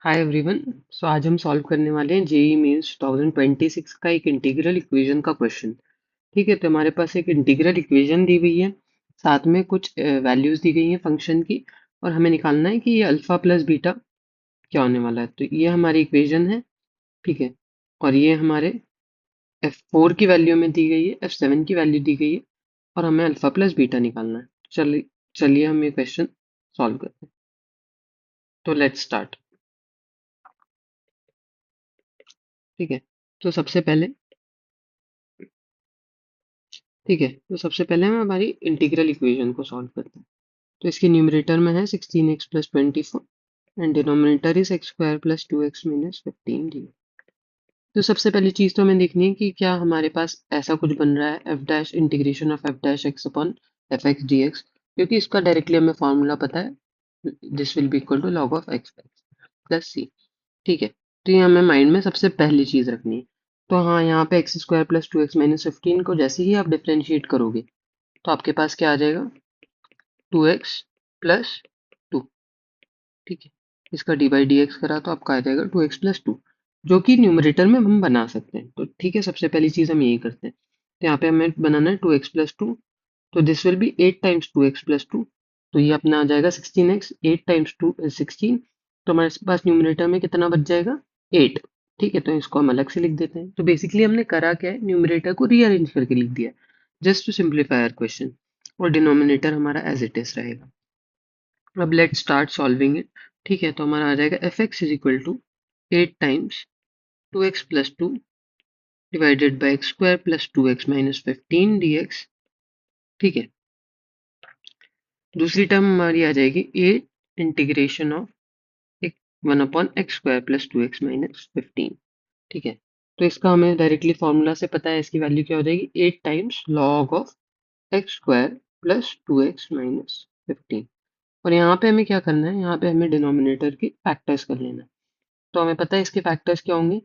Hi everyone. सो आज हम solve करने वाले हैं जेई मेंस 2026 का एक इंटीग्रल इक्वेशन का क्वेश्चन। ठीक है, तो हमारे पास एक इंटीग्रल इक्वेशन दी हुई है, साथ में कुछ वैल्यूज दी गई हैं फंक्शन की, और हमें निकालना है कि ये अल्फा प्लस बीटा क्या होने वाला है। तो ये हमारी इक्वेशन है। ठीक है, और ये हमारे F4 की वैल्यू में दी गई है, F7 की वैल्यू दी गई है, और हमें अल्फा प्लस बीटा निकालना है। चलिए चलिए हम ये क्वेश्चन सॉल्व करते हैं। तो लेट्स स्टार्ट। ठीक है, तो सबसे पहले ठीक है, तो सबसे पहले हम हमारी इंटीग्रल इक्वेशन को सॉल्व करते हैं। तो इसके न्यूमरेटर में है 16x plus 24 and denominator is x square plus 2x minus 15 D. तो सबसे पहली चीज़ तो हमें देखनी है कि क्या हमारे पास ऐसा कुछ बन रहा है f dash integration of f dash x upon f x d x, क्योंकि इसका डायरेक्टली हमें फॉर्मूला पता है, this will be equal to log of x plus c. ठीक है, तो ये हमें माइंड में सबसे पहली चीज़ रखनी है। तो हाँ, यहाँ पे x square plus 2x minus 15 को जैसे ही आप डिफ्रेंशिएट करोगे तो आपके पास क्या आ जाएगा, 2x प्लस 2। ठीक है, इसका डी बाई डी एक्स करा तो आपका आ जाएगा 2x प्लस 2, जो कि न्यूमरेटर में हम बना सकते हैं। तो ठीक है, सबसे पहली चीज़ हम यही करते हैं। तो यहाँ पे हमें बनाना है 2x प्लस 2, तो this will B 8 times 2x plus 2। तो ये अपना आ जाएगा 16x, 8 टाइम्स 2 16। तो हमारे पास न्यूमरेटर में कितना बच जाएगा, 8। ठीक है, तो इसको हम अलग से लिख देते हैं। तो बेसिकली हमने करा क्या है, न्यूमरेटर को रीअरेंज करके लिख दिया, just to simplify our question, और डिनोमिनेटर हमारा एज इट इज रहेगा। अब लेट स्टार्ट सॉल्विंग इट। ठीक है, तो हमारा आ जाएगा F X is equal to 8 times 2x plus 2 divided by X square plus 2x minus 15 D X. ठीक है, दूसरी टर्म हमारी आ जाएगी 8 इंटीग्रेशन ऑफ एक 1/x² प्लस 2x माइनस 15। ठीक है, तो इसका हमें डायरेक्टली फॉर्मूला से पता है, इसकी वैल्यू क्या हो जाएगी, 8 times log of x² plus 2x minus 15। और यहाँ पे हमें क्या करना है, यहाँ पे हमें डिनोमिनेटर की फैक्टर्स कर लेना है। तो हमें पता है इसके फैक्टर्स क्या होंगे।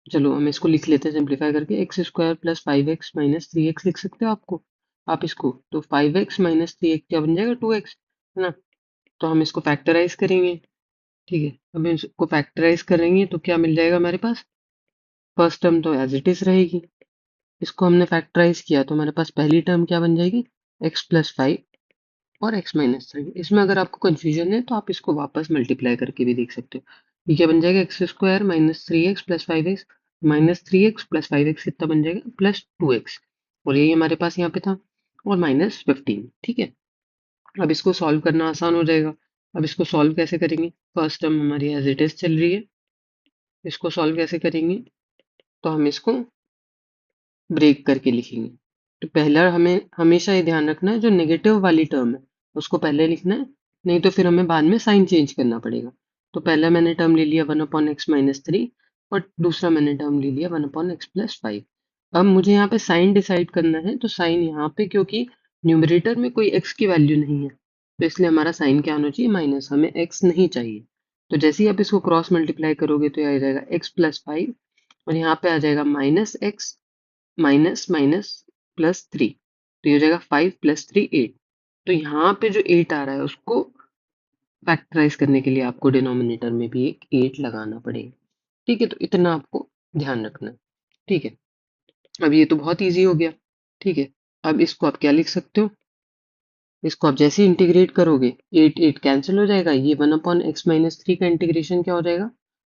चलो हम इसको लिख लेते हैं सिंप्लीफाई करके, x square plus 5x minus 3x लिख सकते हो आप इसको। तो 5x माइनस 3x क्या बन जाएगा, 2x, है ना। तो हम इसको फैक्टराइज करेंगे। ठीक है, अब इसको फैक्टराइज करेंगे तो क्या मिल जाएगा हमारे पास, फर्स्ट टर्म तो एज इट इज रहेगी। इसको हमने फैक्टराइज किया तो हमारे पास पहली टर्म क्या बन जाएगी, x प्लस 5 और x-3। इसमें अगर आपको कंफ्यूजन है तो आप इसको वापस मल्टीप्लाई करके भी देख सकते हो। ये क्या बन जाएगा, x square minus 3x plus 5x minus 3x plus 5x कितना बन जाएगा, प्लस 2x, और यही हमारे पास यहाँ पे था, और माइनस 15। ठीक है, अब इसको सॉल्व करना आसान हो जाएगा। अब इसको सॉल्व कैसे करेंगे, फर्स्ट टर्म हमारी एज इट इज चल रही है, इसको सॉल्व कैसे करेंगे, तो हम इसको ब्रेक करके लिखेंगे। तो पहला हमें हमेशा ये ध्यान रखना है, जो नेगेटिव वाली टर्म है उसको पहले लिखना है, नहीं तो फिर हमें बाद में साइन चेंज करना पड़ेगा। तो पहला मैंने टर्म ले लिया 1/x-3, और दूसरा मैंने टर्म ले लिया 1/x+5। अब मुझे यहाँ पे साइन डिसाइड करना है, तो साइन यहाँ पे क्योंकि न्यूमरेटर में कोई x की वैल्यू नहीं है, तो इसलिए हमारा साइन क्या होना चाहिए, माइनस, हमें x नहीं चाहिए। तो जैसे ही आप इसको क्रॉस मल्टीप्लाई करोगे तो ये आ जाएगा x+5, और यहाँ पे आ जाएगा -x माइनस माइनस +3, तो ये हो जाएगा 5 + 3 8। तो यहाँ पे जो 8 आ रहा है उसको फैक्टराइज करने के लिए आपको डिनोमिनेटर में भी एक 8 लगाना पड़ेगा। ठीक है, तो इतना आपको ध्यान रखना है। ठीक है, अब ये तो बहुत इजी हो गया। ठीक है, अब इसको आप क्या लिख सकते हो, इसको आप जैसे ही इंटीग्रेट करोगे 8 8 कैंसिल हो जाएगा, ये 1/x-3 का इंटीग्रेशन क्या हो जाएगा,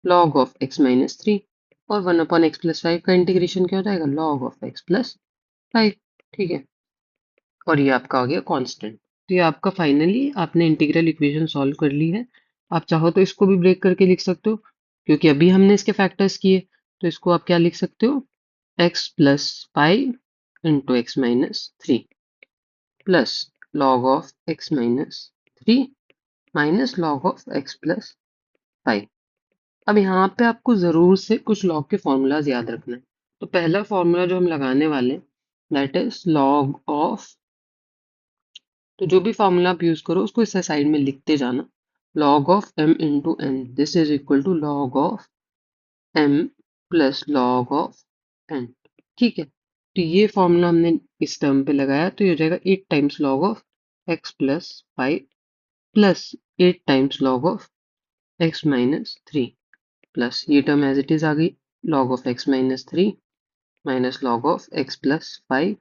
लॉग ऑफ x-3, और 1/x+5 का इंटीग्रेशन क्या हो जाएगा, लॉग ऑफ x+5। ठीक है, और ये आपका हो गया कांस्टेंट। तो ये आपका फाइनली आपने इंटीग्रल इक्वेशन सॉल्व कर ली है। आप चाहो तो इसको भी ब्रेक करके लिख सकते हो, क्योंकि अभी हमने इसके फैक्टर्स किए। तो इसको आप क्या लिख सकते हो, x+5 × x-3 plus log of x-3 minus log of x+5। अब यहाँ पे आपको ज़रूर से कुछ लॉग के फॉर्मूलाज याद रखना है। तो पहला फॉर्मूला जो हम लगाने वाले हैं, दैट इज लॉग ऑफ, तो जो भी फार्मूला आप यूज करो उसको इस साइड में लिखते जाना, log of m into n, this is equal to log of m plus log of n। ठीक है, तो ये फॉर्मूला हमने इस टर्म पे लगाया, तो ये हो जाएगा 8 times log of x+5 plus 8 times log of X minus three plus ये टर्म एज इट इज आ गई log of X minus three minus log of x plus five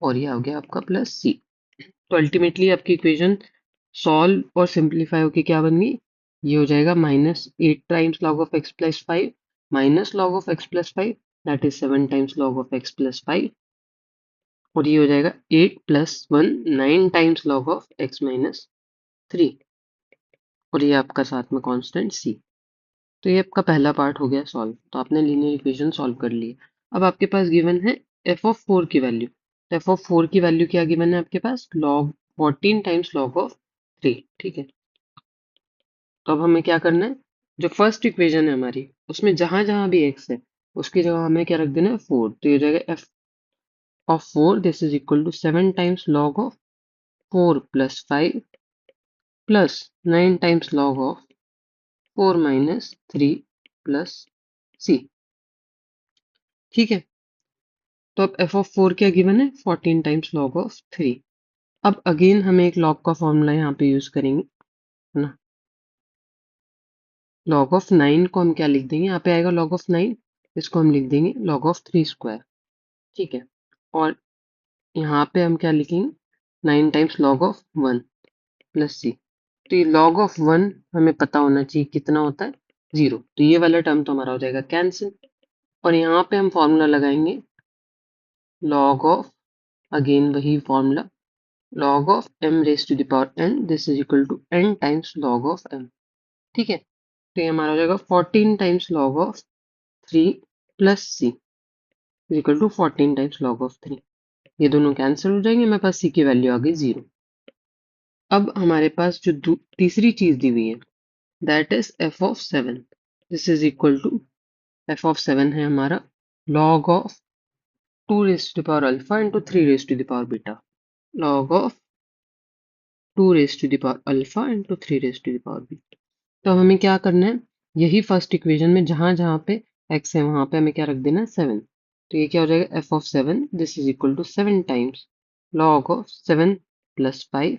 और ये आ गया आपका प्लस सी। तो अल्टीमेटली आपकी इक्वेशन सॉल्व और simplify होके क्या बन गई, ये हो जाएगा minus eight times log of x plus five minus log of x plus five that is seven times log of x plus five और ये हो जाएगा eight plus one nine times log of X minus three और ये आपका साथ में constant सी। तो ये आपका पहला पार्ट हो गया सॉल्व। तो आपने लीनियर इक्वेशन सॉल्व कर ली। अब आपके पास गिवन है एफ ऑफ फोर की वैल्यू। तो एफ ऑफ फोर की वैल्यू क्या गिवन है आपके पास, log 14 times log of three. ठीक है, तो अब हमें क्या करना है, जो फर्स्ट इक्वेशन है हमारी उसमें जहां जहां भी एक्स है उसकी जगह हमें क्या रख देना है, फोर। तो ये हो जाएगा F of four this is equal to seven times log of four plus five plus nine times log of four minus three plus c. ठीक है, तो अब एफ ऑफ फोर क्या गिवन है, 14 टाइम्स लॉग ऑफ थ्री। अब again हमें एक log का फॉर्मूला यहाँ पे यूज करेंगे, है ना। लॉग ऑफ नाइन को हम क्या लिख देंगे, यहाँ पे आएगा लॉग ऑफ नाइन, इसको हम लिख देंगे लॉग ऑफ थ्री स्क्वायर। ठीक है, और यहाँ पे हम क्या लिखेंगे, nine times log of one plus c. तो ये लॉग ऑफ वन हमें पता होना चाहिए कितना होता है, जीरो। तो ये वाला टर्म तो हमारा हो जाएगा कैंसिल और यहाँ पे हम फॉर्मूला लगाएंगे लॉग ऑफ, अगेन वही formula, log of m raised to the power n this is equal to n times log of m। ठीक है, तो ये हमारा हो जाएगा 14 times log of 3 plus c is equal to 14 times log of 3। ये दोनों कैंसिल हो जाएंगे, मेरे पास c की वैल्यू आ गई जीरो। अब हमारे पास जो तीसरी चीज दी हुई है that is f of 7 this is equal to, f of 7 है हमारा log of 2 raised to the power alpha into 3 raised to the power beta, log of 2 raised to the power alpha into 3 raised to the power beta। तो अब हमें क्या करना है, यही first equation में जहां जहां पे x है वहां पे हमें क्या रख देना है, सेवन। तो ये क्या हो जाएगा, F of seven this is equal to seven times log of seven plus five,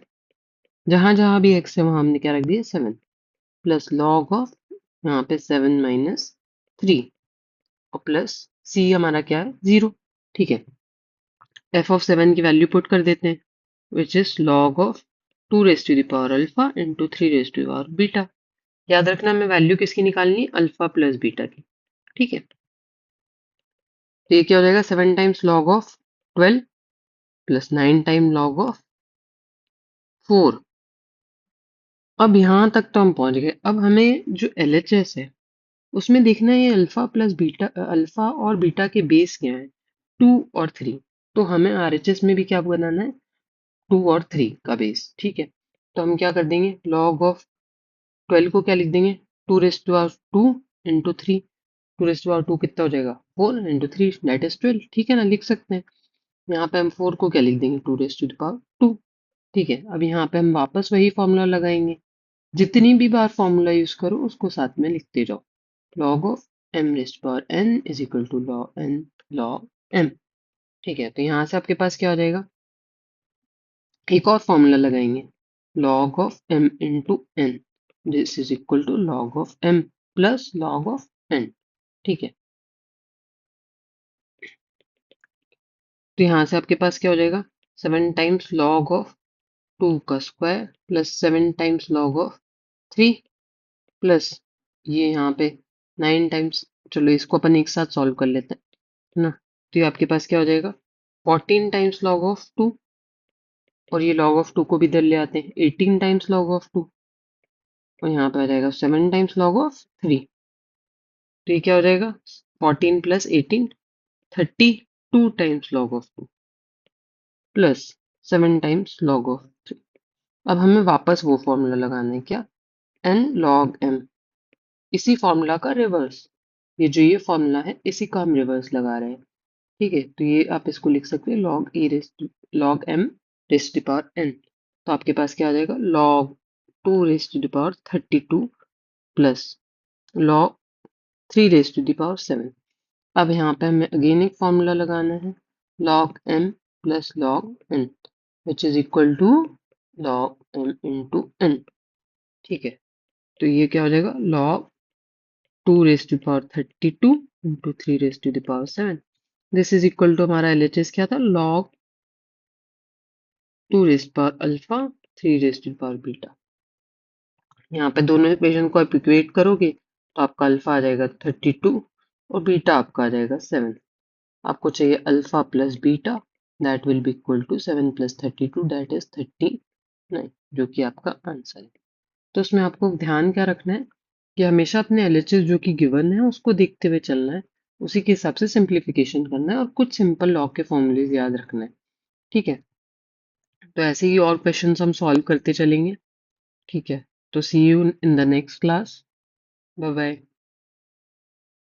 जहां जहां भी x है वहां हमने क्या रख दिया, सेवन प्लस लॉग ऑफ यहाँ पे सेवन माइनस थ्री और प्लस c हमारा क्या है, जीरो। ठीक है, एफ ऑफ सेवन की वैल्यू पुट कर देते हैं which is log of two raise to the power alpha into three raise to the power beta. याद रखना हमें वैल्यू किसकी निकालनी है, अल्फा प्लस बीटा की। ठीक है, तो ये क्या हो जाएगा, seven times log of 12 plus nine time log of four. अब यहां तक तो हम पहुंच गए। अब हमें जो LHS है उसमें देखना है ये अल्फा प्लस बीटा, अल्फा और बीटा के बेस क्या है, टू और थ्री। तो हमें RHS में भी क्या बनाना है, टू और थ्री का बेस। ठीक है, तो हम क्या कर देंगे, लॉग ऑफ 12 को क्या लिख देंगे, two raise to power two into three. Two raise to power two कितना हो जाएगा, four into three that is 12। ठीक है ना, लिख सकते हैं। यहाँ पे हम फोर को क्या लिख देंगे, two raise to the power two. ठीक है, अब यहाँ पे हम वापस वही फॉर्मूला लगाएंगे। जितनी भी बार फॉर्मूला यूज करो उसको साथ में लिखते जाओ। Log of m raise to power n is equal to log n log m। ठीक है, तो यहाँ से आपके पास क्या हो जाएगा, एक और फॉर्मूला लगाएंगे, log of m into n this is equal to log of m plus log of n। ठीक है, तो यहाँ से आपके पास क्या हो जाएगा, seven times log of two का square plus seven times log of three plus ये यहाँ पे नाइन टाइम्स, चलो इसको अपन एक साथ सॉल्व कर लेते हैं, है ना। तो ये आपके पास क्या हो जाएगा, 14 टाइम्स लॉग ऑफ टू और ये लॉग ऑफ टू को भी इधर ले आते हैं, 18 टाइम्स लॉग ऑफ टू और यहाँ पे आ जाएगा seven times log of three. तो ये क्या हो जाएगा, 14 plus 18 32 times log of two plus seven times log of three. अब हमें वापस वो फॉर्मूला लगाना है, क्या, एन लॉग एम, इसी फॉर्मूला का रिवर्स। ये जो ये फॉर्मूला है इसी का हम रिवर्स लगा रहे हैं। ठीक है, तो ये आप इसको लिख सकते हैं log A raise log M raise to power N. तो आपके पास क्या आ जाएगा, log two raise to the power 32 plus log three raise to the power seven. अब यहाँ पे हमें अगेन एक फॉर्मूला लगाना है, log m plus log n which is equal to log m into n। ठीक है, तो ये क्या हो जाएगा, log 2 raise to power 32 into 3 raise to the power 7। This is equal to, हमारा एलएचएस क्या था, log 2 raise power alpha 3 raise to power beta. यहाँ पे दोनों इक्वेशन को आप इक्वेट करोगे तो आपका अल्फा आ जाएगा 32 और बीटा आपका आ जाएगा 7। आपको चाहिए alpha plus beta, that will be equal to 7 plus 32, that is 39, जो कि आपका आंसर है। तो उसमें आपको ध्यान क्या रखना है कि हमेशा अपने एलएचएस जो कि गिवन है उसको देखते हुए चलना है, उसी के हिसाब से सिंप्लीफिकेशन करना है और कुछ सिंपल लॉ के फॉर्मूलेज याद रखना है। ठीक है, तो ऐसे ही और क्वेश्चंस हम सॉल्व करते चलेंगे। ठीक है, तो see you in the next class. Bye bye.